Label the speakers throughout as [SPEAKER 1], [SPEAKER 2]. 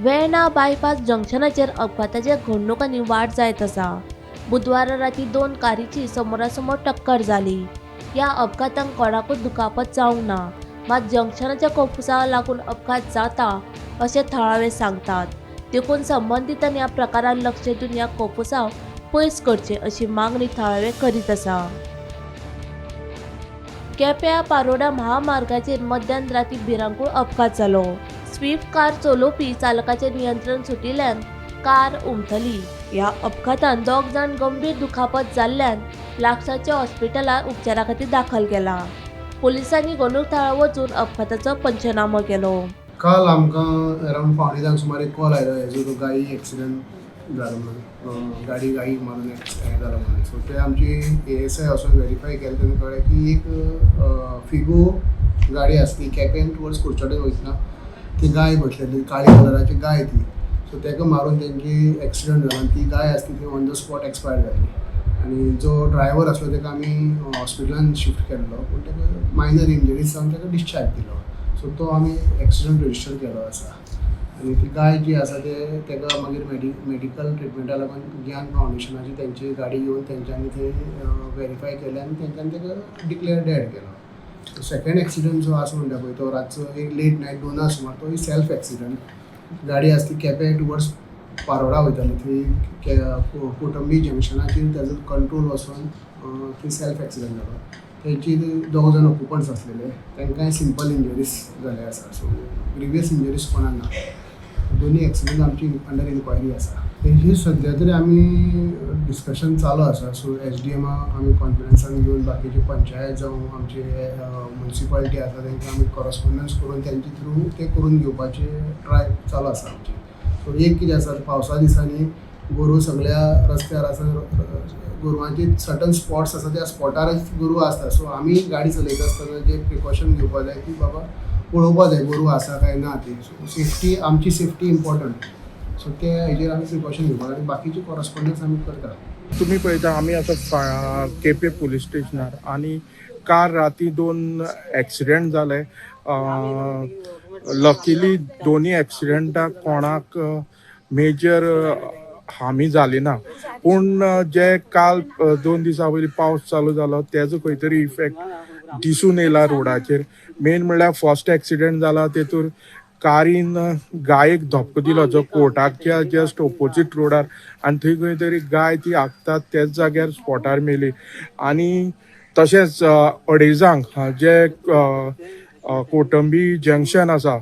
[SPEAKER 1] Verna bypass जंक्शनाचेर अपघाताच्या घडणुकांनी वाड जायत आसा. बुधवारा राती दोन कारींची समोरासमोर टक्कर जाली. या अपघातांत कोणाकूच दुखापत जावंक ना, मात जंक्शनाच्या कोपुसाक लागून अपघात जाता अशें थळावे सांगतात. देखून संबंधितांनी ह्या प्रकारात लक्ष दिवन ह्या कोपुसाक पयस करचे अशी मागणी थळावे करीत आसा. केप्यां पारोडा महामार्गाचेर मध्यान राती भिरांकूळ अपघात जालो. स्विफ्ट कार चलोवपी चालकाचें नियंत्रण सुटिल्ल्यान कार उमटली. ह्या अपघातांत दोग जाण गंभीर दुखापत जाल्ल्यान लागसाच्या हॉस्पिटलांत उपचारा खातीर दाखल केला. पुलिसांनी घडणूक वचून अपघाताचो पंचनामो केलो.
[SPEAKER 2] काल आमकां अरावंड पावणे धांक सुमार एक कॉल आयलो हेजो गाडी एक्सिडेंट जालो म्हणून गाडी मारून हें जालो म्हणून. सो ते आमची ASI वचून व्हेरीफाय केलें तेन्ना कळ्ळें की एक फिगो गाडी आसली केपें टुवर्ड्स कुडचडें वयतना ती गाय बसलेली काळी कलराची गाय ती. सो तेका मारून तेंची एक्सिडेंट जालो आनी ती गाय आसली ती ऑन द स्पॉट एक्सपायर जाली. आनी जो ड्रायव्हर आसलो तेका आमी हॉस्पिटलांत शिफ्ट केल्लो पूण तेका मायनर इंजरीज जावन तेका डिस्चार्ज दिलो. सो तो आमी एक्सिडेंट रजिस्टर केलो आसा. आनी ती गाय जी आसा तेका मागीर मेडिकल ट्रिटमेंटा लागून ज्ञान फावंडेशनाची तेंची गाडी येवन तेंच्यांनी थंय व्हेरीफाय केलें आनी तेंच्यांनी तेका डिक्लेअर डेड केलो. सेकंड एक्सिडेंट जो आसा म्हणटा पळय तो रातचो एक लेट नायट 2 सुमार तो सेल्फ एक्सिडेंट. गाडी आसली केपें टुवर्ड्स पारोडा वयताली थंय कोटंबी जंक्शनाचेर तेजो कंट्रोल वचून थंय सेल्फ एक्सिडेंट जालो. थंयची दोग जाण ऑक्युपंट्स आसलेले तांकांय सिंपल इंजरीज जाले आसा. सो ग्रिवियस इंजरीज कोणाक ना. दोनी एक्सिडेंट आमची अंडर इन्क्वायरी आसा. तेजी सद्या तरी आमी डिस्कशन चालू आसा. सो SDM आमी कॉन्फिडन्सान घेवन बाकीचे पंचायत जावं आमचे म्युनिसिपालिटी आसा तांकां आमी कॉरस्पॉन्डन्स करून तेंचे थ्रू ते करून घेवपाचे ट्राय चालू आसा आमचे. सो एक कितें आसा पावसा दिसांनी गोरू सगळ्या रस्त्यार आसा. गोरवांचे सर्टन स्पॉट्स आसा त्या स्पॉटारच गोरू आसता. सो आमी गाडी चलयता आसतना जे प्रिकॉशन घेवपा जाय की बाबा पळोवपा जाय गोरू आसा काय ना ती. सो सेफ्टी आमची सेफ्टी इम्पॉर्टंट. सो ते हेजेर आमी प्रिकॉशन घेवपा आनी बाकीचे कॉरस्पॉन्डन्स आमी करता.
[SPEAKER 3] तुम्ही पळयता आमी आतां केपें पुलीस स्टेशनार आनी कार राती 2 एक्सिडेंट जाले. लकीली दोनी एक्सिडेंटाक कोणाक मेजर हामी जाली ना. पूण जे काल 2 दिसां पयलीं पावस चालू जालो तेजो खंय तरी इफेक्ट दिसून येयला रोडाचेर. मेन म्हणल्यार फर्स्ट एक्सिडेंट जाला तेतूर कारीन गायेक धपको दिलो जो कोर्टाच्या जस्ट ऑपोजीट रोडार आनी थंय खंय तरी गाय ती आखतात तेच जाग्यार स्पॉटार मेली. आनी तशेंच अडेजांक जे कोटंबी जंक्शन आसा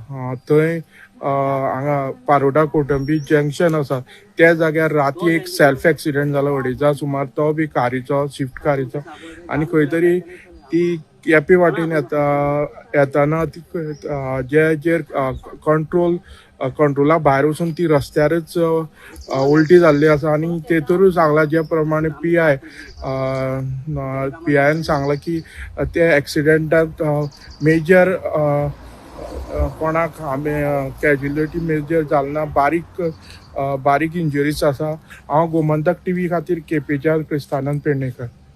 [SPEAKER 3] थंय हांगा पारोडा कोटंबी जंक्शन आसा त्या जाग्यार राती एक सेल्फ एक्सिडेंट जालो अडेजा सुमार. तो बी कारीचो स्विफ्ट कारीचो आनी खंय तरी ती केपे वाटेन येताना ती जे कंट्रोला भायर वचून ती रस्त्यारच उलटी जाल्ली आसा. आनी तेतूरूच सांगला जे प्रमाणे PIन सांगला की ते एक्सिडेंटांत मेजर कोणाक कॅज्युलिटी मेजर जालना. बारीक इंजरीज आसा. हांव गोमंतक TV खातीर केपेंच्यान क्रिस्तानंद पेडणेकर.